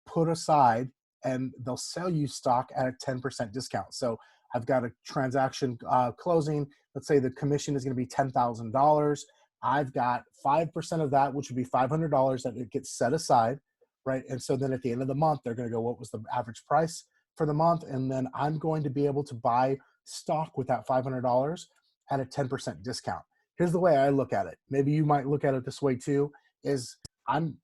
put aside, and they'll sell you stock at a 10% discount. So I've got a transaction closing. Let's say the commission is going to be $10,000. I've got 5% of that, which would be $500 that it gets set aside, right? And so then at the end of the month, they're going to go, what was the average price for the month? And then I'm going to be able to buy stock with that $500 at a 10% discount. Here's the way I look at it. Maybe you might look at it this way too, is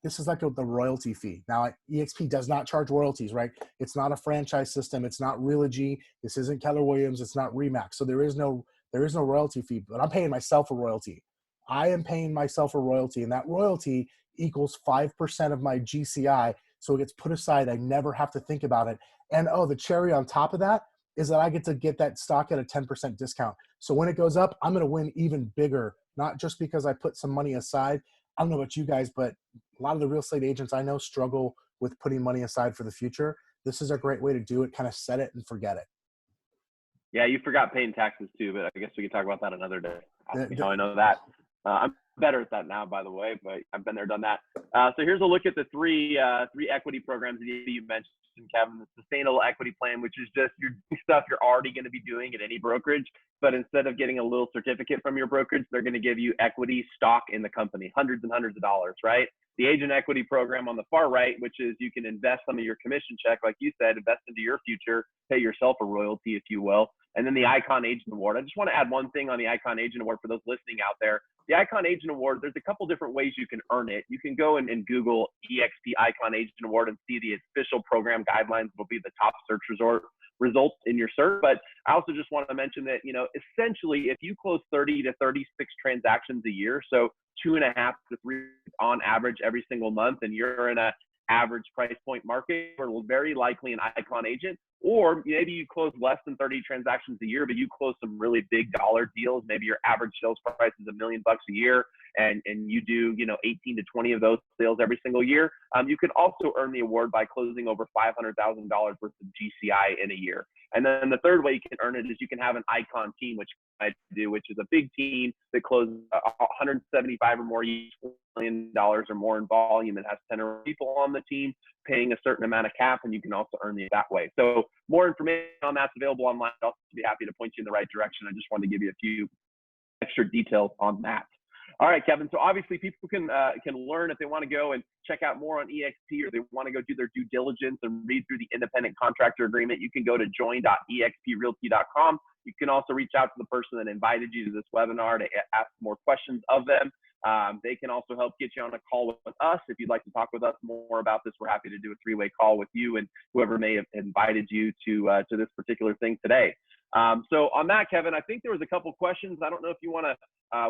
this is like the royalty fee. Now, eXp does not charge royalties, right? It's not a franchise system. It's not Realogy. This isn't Keller Williams. It's not Remax. So there is no royalty fee, but I'm paying myself a royalty. I am paying myself a royalty, and that royalty equals 5% of my GCI. So it gets put aside. I never have to think about it. And the cherry on top of that is that I get to get that stock at a 10% discount. So when it goes up, I'm going to win even bigger, not just because I put some money aside. I don't know about you guys, but a lot of the real estate agents I know struggle with putting money aside for the future. This is a great way to do it. Kind of set it and forget it. Yeah, you forgot paying taxes too, but I guess we can talk about that another day. Ask me how I know that. I'm better at that now, by the way, but I've been there, done that. So here's a look at the three equity programs that you mentioned, Kevin. The sustainable equity plan, which is just your stuff you're already going to be doing at any brokerage, but instead of getting a little certificate from your brokerage, they're going to give you equity stock in the company, hundreds and hundreds of dollars, right? The agent equity program on the far right, which is you can invest some of your commission check, like you said, invest into your future, pay yourself a royalty, if you will. And then the Icon Agent Award. I just want to add one thing on the Icon Agent Award for those listening out there. The Icon Agent Award, there's a couple different ways you can earn it. You can go and Google eXp Icon Agent Award and see the official program guidelines will be the top search results in your search. But I also just want to mention that, essentially, if you close 30 to 36 transactions a year, so 2.5 to 3 on average every single month, and you're in a average price point market, you're very likely an Icon agent. Or maybe you close less than 30 transactions a year, but you close some really big dollar deals. Maybe your average sales price is $1 million a year, and you do 18 to 20 of those sales every single year. You could also earn the award by closing over $500,000 worth of GCI in a year. And then the third way you can earn it is you can have an Icon team, which I do, which is a big team that closes 175 or more $1 million or more in volume and has 10 or more people on the team paying a certain amount of cap, and you can also earn it that way. So more information on that's available online. I'll also be happy to point you in the right direction. I just wanted to give you a few extra details on that. All right, Kevin. So obviously people can learn if they want to go and check out more on eXp, or they want to go do their due diligence and read through the independent contractor agreement. You can go to join.exprealty.com. You can also reach out to the person that invited you to this webinar to ask more questions of them. They can also help get you on a call with us. If you'd like to talk with us more about this, we're happy to do a 3-way call with you and whoever may have invited you to this particular thing today. So on that, Kevin, I think there was a couple questions. I don't know if you want to,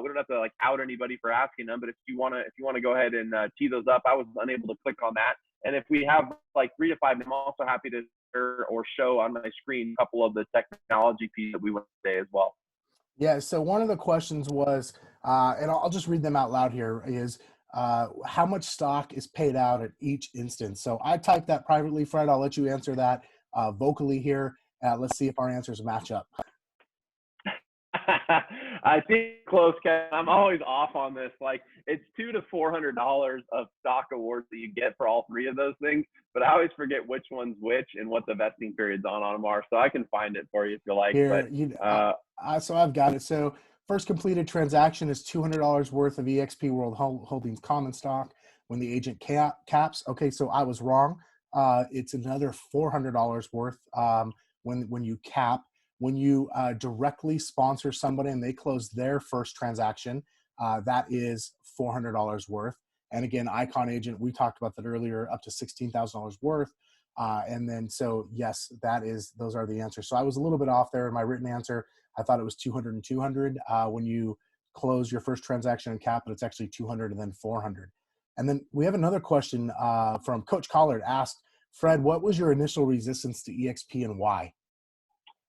we don't have to out anybody for asking them, but if you want to go ahead and tee those up, I was unable to click on that. And if we have 3 to 5 minutes, I'm also happy to share or show on my screen a couple of the technology pieces that we went today as well. Yeah, so one of the questions was, and I'll just read them out loud here, is how much stock is paid out at each instance? So I typed that privately, Fred. I'll let you answer that vocally here. Let's see if our answers match up. I think close, Kevin. I'm always off on this. It's $200 to $400 of stock awards that you get for all 3 of those things, but I always forget which one's which and what the vesting periods on them are. So I can find it for you if you like. Here, but, so I've got it. So first completed transaction is $200 worth of eXp World Holdings common stock when the agent caps. Okay, so I was wrong. It's another $400 worth when you cap. When you directly sponsor somebody and they close their first transaction, that is $400 worth. And again, Icon Agent, we talked about that earlier, up to $16,000 worth. And then, so yes, those are the answers. So I was a little bit off there in my written answer. I thought it was 200 and 200 when you close your first transaction and cap, but it's actually 200 and then 400. And then we have another question from Coach Collard asked, Fred, what was your initial resistance to eXp and why?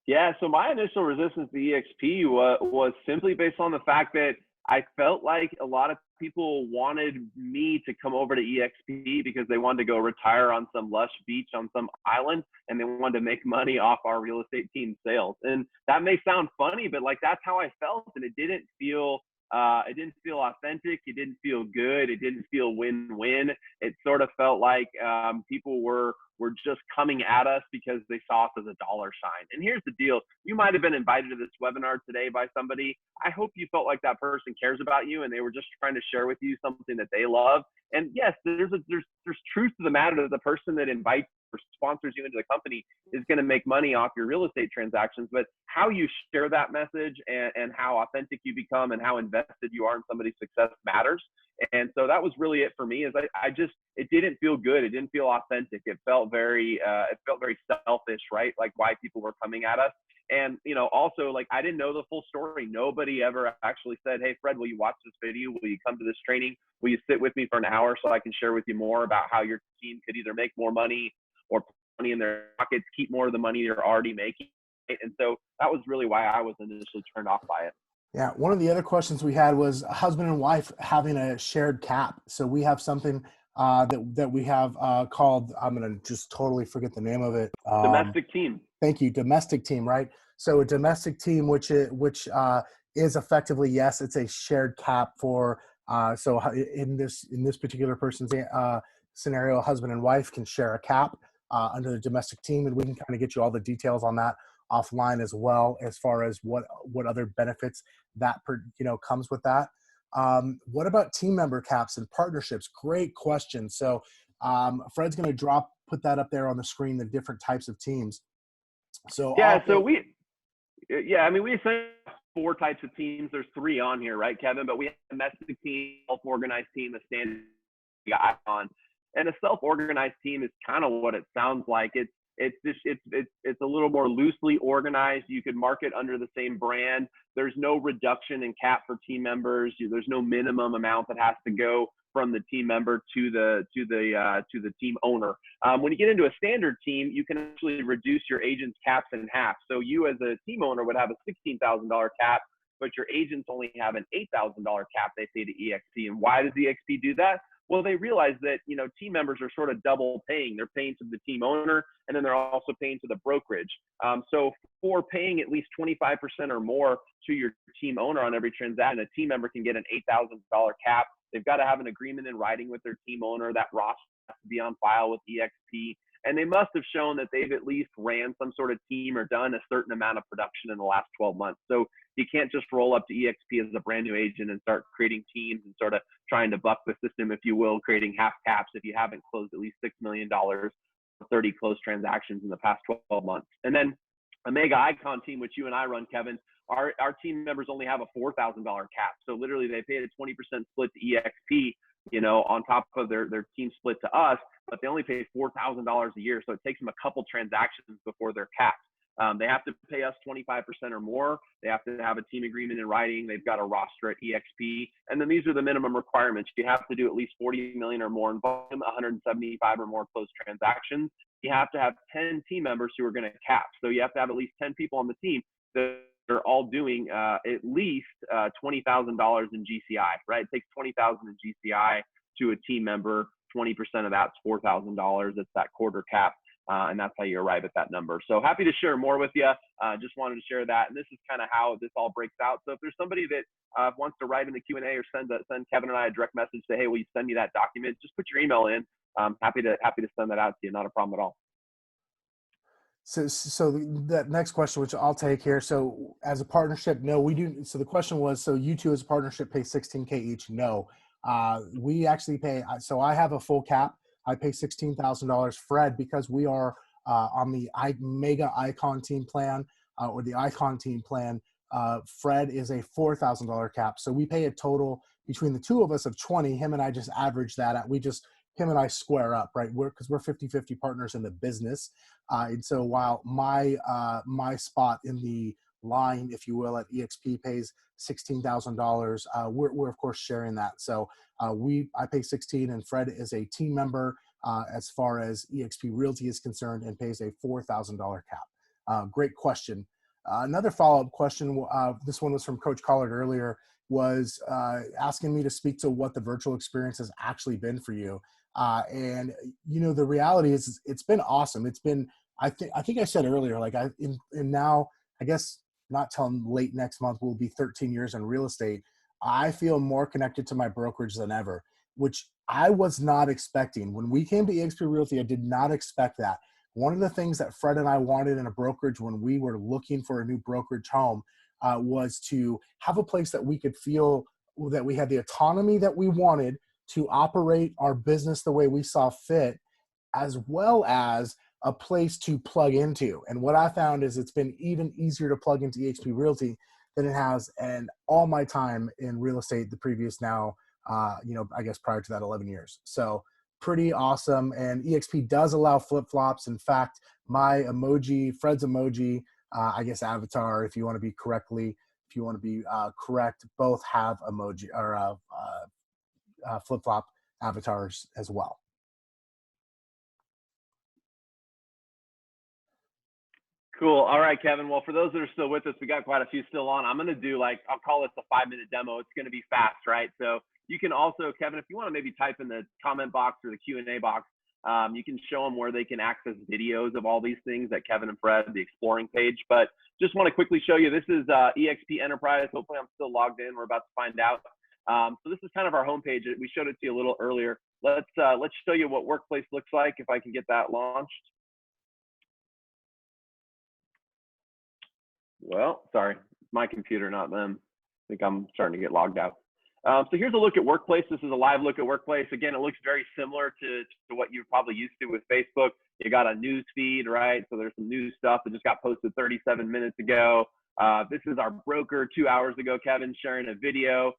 Yeah, so my initial resistance to eXp was simply based on the fact that I felt like a lot of people wanted me to come over to eXp because they wanted to go retire on some lush beach on some island, and they wanted to make money off our real estate team sales. And that may sound funny, but that's how I felt, and it didn't feel authentic. It didn't feel good. It didn't feel win-win. It sort of felt like people were just coming at us because they saw us as a dollar sign. And here's the deal. You might have been invited to this webinar today by somebody. I hope you felt like that person cares about you and they were just trying to share with you something that they love. And yes, there's truth to the matter that the person that invites or sponsors you into the company is going to make money off your real estate transactions, but how you share that message and how authentic you become and how invested you are in somebody's success matters. And so that was really it for me. Is it didn't feel good. It didn't feel authentic. It felt very selfish, right? Like why people were coming at us. And, also I didn't know the full story. Nobody ever actually said, hey, Fred, will you watch this video? Will you come to this training? Will you sit with me for an hour so I can share with you more about how your team could either make more money or put money in their pockets, keep more of the money you're already making. And so that was really why I was initially turned off by it. Yeah, one of the other questions we had was husband and wife having a shared cap. So we have something that we have called, I'm going to just totally forget the name of it. Domestic team. Thank you. Domestic team, right? So a domestic team, which is effectively, yes, it's a shared cap for So in this particular person's scenario, husband and wife can share a cap under the domestic team, and we can kind of get you all the details on that offline as well, as far as what other benefits that comes with that. What about team member caps and partnerships? Great question. So Fred's going to put that up there on the screen, the different types of teams. So yeah, we essentially have 4 types of teams. There's 3 on here, right, Kevin? But we have a domestic team, self-organized team, a standard icon, and a self-organized team is kind of what it sounds like. It's a little more loosely organized. You could market under the same brand. There's no reduction in cap for team members. There's no minimum amount that has to go from the team member to the team owner. When you get into a standard team, you can actually reduce your agent's caps in half. So you as a team owner would have a $16,000 cap, but your agents only have an $8,000 cap they pay to eXp. And why does eXp do that? Well, they realize that, team members are sort of double paying. They're paying to the team owner, and then they're also paying to the brokerage. So for paying at least 25% or more to your team owner on every transaction, a team member can get an $8,000 cap. They've got to have an agreement in writing with their team owner. That roster has to be on file with eXp. And they must have shown that they've at least ran some sort of team or done a certain amount of production in the last 12 months. So you can't just roll up to eXp as a brand new agent and start creating teams and sort of trying to buck the system, if you will, creating half caps if you haven't closed at least $6 million, 30 closed transactions in the past 12 months. And then a mega icon team, which you and I run, Kevin, our team members only have a $4,000 cap. So literally they pay a 20% split to eXp, on top of their team split to us, but they only pay $4,000 a year. So it takes them a couple transactions before they're capped. They have to pay us 25% or more. They have to have a team agreement in writing. They've got a roster at eXp. And then these are the minimum requirements. You have to do at least 40 million or more in volume, 175 or more closed transactions. You have to have 10 team members who are going to cap. So you have to have at least 10 people on the team that are all doing at least $20,000 in GCI, right? It takes $20,000 in GCI to a team member. 20% of that's $4,000. It's that quarter cap. And that's how you arrive at that number. So happy to share more with you. Just wanted to share that. And this is kind of how this all breaks out. So if there's somebody that wants to write in the Q&A or send Kevin and I a direct message, say, hey, will you send me that document? Just put your email in. Happy to send that out to you. Not a problem at all. So that next question, which I'll take here. So as a partnership, no, we do. So the question was, so you two as a partnership pay $16K each? No, we actually pay. So I have a full cap. I pay $16,000. Fred, because we are on the mega icon team plan or the icon team plan, Fred is a $4,000 cap. So we pay a total between the two of us of 20. Him and I just average that out. Him and I square up, right? Because we're 50-50 partners in the business. And so while my spot in the line, if you will, at eXp pays $16,000, we're of course sharing that. So I pay 16, and Fred is a team member as far as eXp Realty is concerned, and pays a $4,000 cap. Great question. Another follow-up question, this one was from Coach Collard earlier, was asking me to speak to what the virtual experience has actually been for you. And the reality is it's been awesome. It's been, I think I said earlier, like and now I guess not till late next month will be 13 years in real estate. I feel more connected to my brokerage than ever, which I was not expecting. When we came to eXp Realty, I did not expect that. One of the things that Fred and I wanted in a brokerage when we were looking for a new brokerage home was to have a place that we could feel that we had the autonomy that we wanted to operate our business the way we saw fit, as well as a place to plug into. And what I found is it's been even easier to plug into eXp Realty than it has in all my time in real estate, the previous now, I guess prior to that 11 years. So pretty awesome. And eXp does allow flip-flops. In fact, my emoji, Fred's emoji, I guess avatar, if you want to be correct, both have emoji or flip-flop avatars as well. Cool. All right, Kevin. Well, for those that are still with us, we got quite a few still on. I'm going to do I'll call this a 5-minute demo. It's going to be fast, right? So you can also, Kevin, if you want to maybe type in the comment box or the Q&A box, you can show them where they can access videos of all these things at Kevin and Fred, the exploring page. But just want to quickly show you, this is eXp Enterprise. Hopefully I'm still logged in. We're about to find out. So this is kind of our homepage. We showed it to you a little earlier. Let's show you what Workplace looks like if I can get that launched. Well, sorry, it's my computer, not them. I think I'm starting to get logged out. So here's a look at Workplace. This is a live look at Workplace. Again, it looks very similar to what you're probably used to with Facebook. You got a news feed, right? So there's some new stuff that just got posted 37 minutes ago. This is our broker 2 hours ago, Kevin, sharing a video,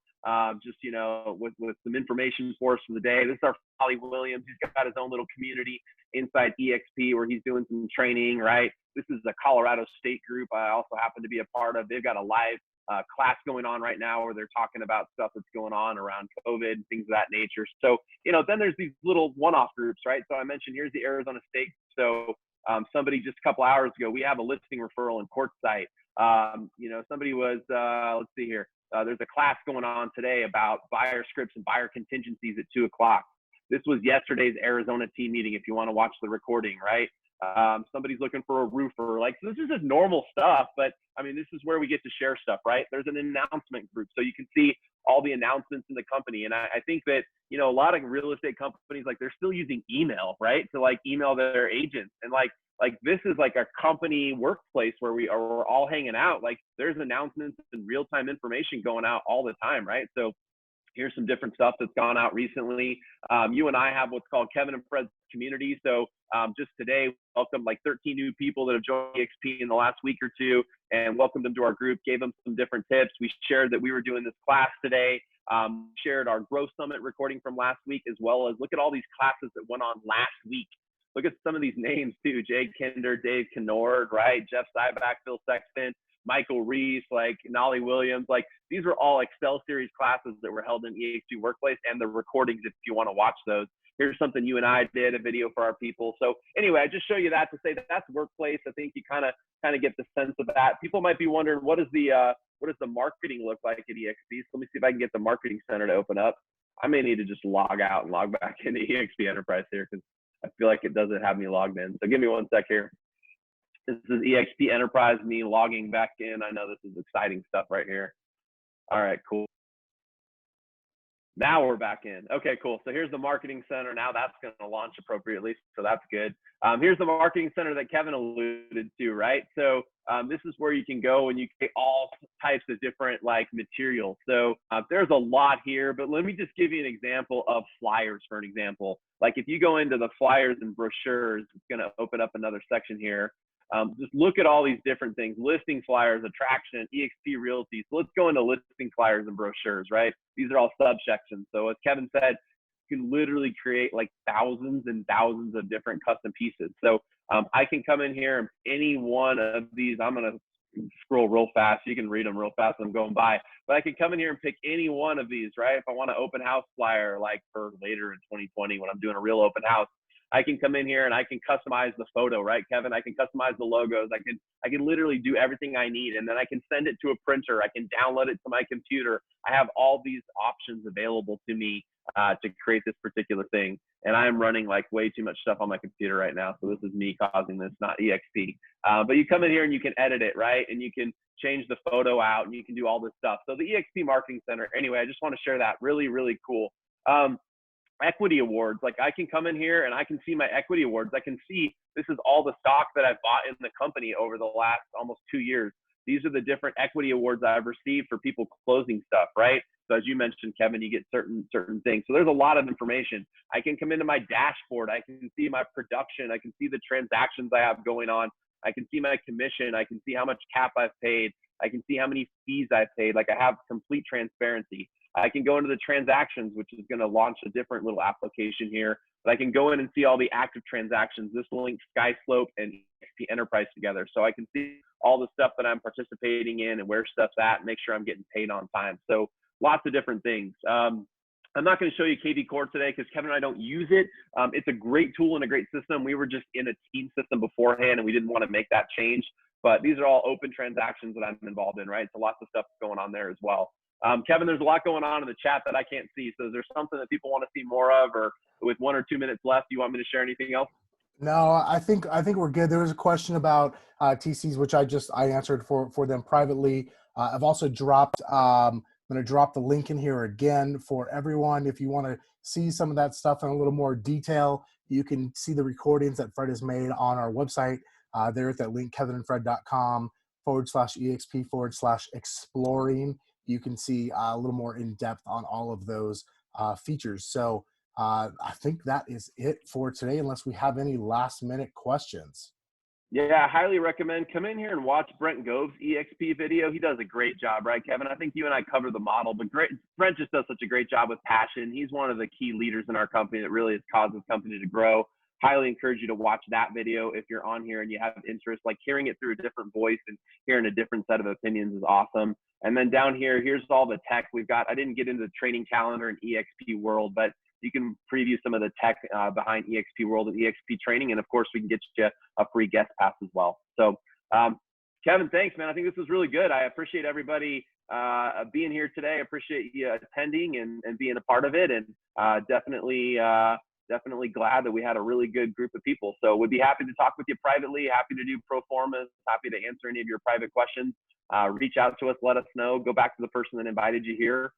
just, you know, with some information for us for the day. This is our Ollie Williams. He's got his own little community inside eXp where he's doing some training, right? This is a Colorado State group I also happen to be a part of. They've got a live class going on right now where they're talking about stuff that's going on around COVID and things of that nature. So, you know, then there's these little one-off groups, right? So I mentioned here's the Arizona State. So somebody just a couple hours ago, we have a listing referral in Quartzsite. You know, somebody was, let's see here. There's a class going on today about buyer scripts and buyer contingencies at 2 o'clock. This was yesterday's Arizona team meeting if you want to watch the recording, right? Somebody's looking for a roofer. Like, so this is just normal stuff, but I mean, this is where we get to share stuff, right? There's an announcement group, so you can see all the announcements in the company. And I think that, you know, a lot of real estate companies, like, they're still using email, right? To like email their agents. And like this is like a company workplace where we're all hanging out. Like, there's announcements and real-time information going out all the time, right? So here's some different stuff that's gone out recently. You and I have what's called Kevin and Fred's community. So just today, welcomed like 13 new people that have joined eXp in the last week or two, and welcomed them to our group, gave them some different tips. We shared that we were doing this class today, shared our Growth Summit recording from last week, as well as look at all these classes that went on last week. Look at some of these names too: Jay Kinder, Dave Kennord, right? Jeff Syback, Phil Sexton, Michael Reese, like Nolly Williams. Like, these are all Excel series classes that were held in eXp Workplace, and the recordings if you want to watch those. Here's something you and I did, a video for our people. So anyway, I just show you that to say that that's Workplace. I think you kind of get the sense of that. People might be wondering, what does the marketing look like at eXp? So let me see if I can get the marketing center to open up. I may need to just log out and log back into eXp Enterprise here because I feel like it doesn't have me logged in. So give me one sec here. This is eXp Enterprise, me logging back in. I know this is exciting stuff right here. All right, cool. Now we're back in. Okay, cool. So here's the marketing center. Now that's going to launch appropriately. So that's good. Here's the marketing center that Kevin alluded to, right? So this is where you can go and you get all types of different like materials. So there's a lot here, but let me just give you an example of flyers, for an example. Like, if you go into the flyers and brochures, it's going to open up another section here. Just look at all these different things: listing flyers, attraction, eXp Realty. So let's go into listing flyers and brochures, right? These are all subsections. So as Kevin said, you can literally create like thousands and thousands of different custom pieces. So I can come in here and any one of these, I'm going to scroll real fast. You can read them real fast as I'm going by. But I can come in here and pick any one of these, right? If I want an open house flyer, like for later in 2020 when I'm doing a real open house, I can come in here and I can customize the photo, right, Kevin? I can customize the logos. I can literally do everything I need, and then I can send it to a printer. I can download it to my computer. I have all these options available to me to create this particular thing. And I'm running like way too much stuff on my computer right now. So this is me causing this, not eXp. But you come in here and you can edit it, right? And you can change the photo out and you can do all this stuff. So the eXp Marketing Center, anyway, I just want to share that. Really, really cool. Equity awards. Like, I can come in here and I can see my equity awards. I can see this is all the stock that I've bought in the company over the last almost 2 years. These are the different equity awards I've received for people closing stuff, right? So as you mentioned, Kevin, you get certain things. So there's a lot of information. I can come into my dashboard. I can see my production. I can see the transactions I have going on. I can see my commission. I can see how much cap I've paid. I can see how many fees I've paid. Like, I have complete transparency. I can go into the transactions, which is going to launch a different little application here. But I can go in and see all the active transactions. This links SkySlope and eXp Enterprise together. So I can see all the stuff that I'm participating in and where stuff's at and make sure I'm getting paid on time. So lots of different things. I'm not going to show you KV Core today because Kevin and I don't use it. It's a great tool and a great system. We were just in a team system beforehand and we didn't want to make that change. But these are all open transactions that I'm involved in, right? So lots of stuff going on there as well. Kevin, there's a lot going on in the chat that I can't see. So is there something that people want to see more of, or with 1 or 2 minutes left, do you want me to share anything else? No, I think we're good. There was a question about TCs, which I answered for them privately. I've also dropped I'm going to drop the link in here again for everyone. If you want to see some of that stuff in a little more detail, you can see the recordings that Fred has made on our website. There at that link, kevinandfred.com/exp/exploring. You can see a little more in depth on all of those features. So I think that is it for today, unless we have any last minute questions. Yeah, I highly recommend come in here and watch Brent Gove's eXp video. He does a great job, right, Kevin? I think you and I cover the model, but Brent just does such a great job with passion. He's one of the key leaders in our company that really has caused this company to grow. Highly encourage you to watch that video if you're on here and you have interest. Like hearing it through a different voice and hearing a different set of opinions is awesome. And then down here, here's all the tech we've got. I didn't get into the training calendar in eXp World, but you can preview some of the tech behind eXp World and eXp Training. And of course, we can get you a free guest pass as well. So Kevin, thanks, man. I think this was really good. I appreciate everybody being here today. I appreciate you attending and being a part of it. And definitely glad that we had a really good group of people. So we'd be happy to talk with you privately, happy to do pro formas, happy to answer any of your private questions. Reach out to us, let us know, go back to the person that invited you here.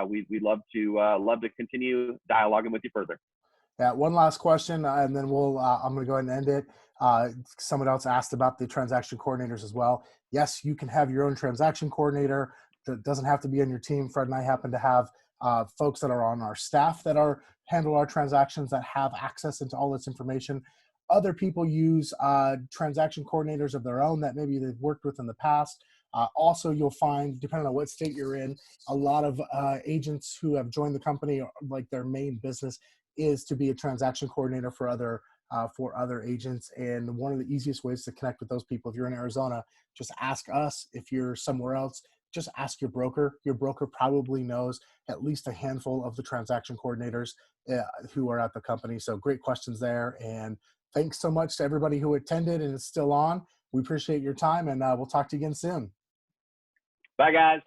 We'd love to continue dialoguing with you further. Yeah, one last question, and then I'm going to go ahead and end it. Someone else asked about the transaction coordinators as well. Yes, you can have your own transaction coordinator. That doesn't have to be on your team. Fred and I happen to have folks that are on our staff that handle our transactions that have access into all this information. Other people use transaction coordinators of their own that maybe they've worked with in the past. Also, you'll find, depending on what state you're in, a lot of agents who have joined the company, like their main business is to be a transaction coordinator for other agents. And one of the easiest ways to connect with those people, if you're in Arizona, just ask us. If you're somewhere else, just ask your broker. Your broker probably knows at least a handful of the transaction coordinators who are at the company. So great questions there. And thanks so much to everybody who attended and is still on. We appreciate your time, and we'll talk to you again soon. Bye, guys.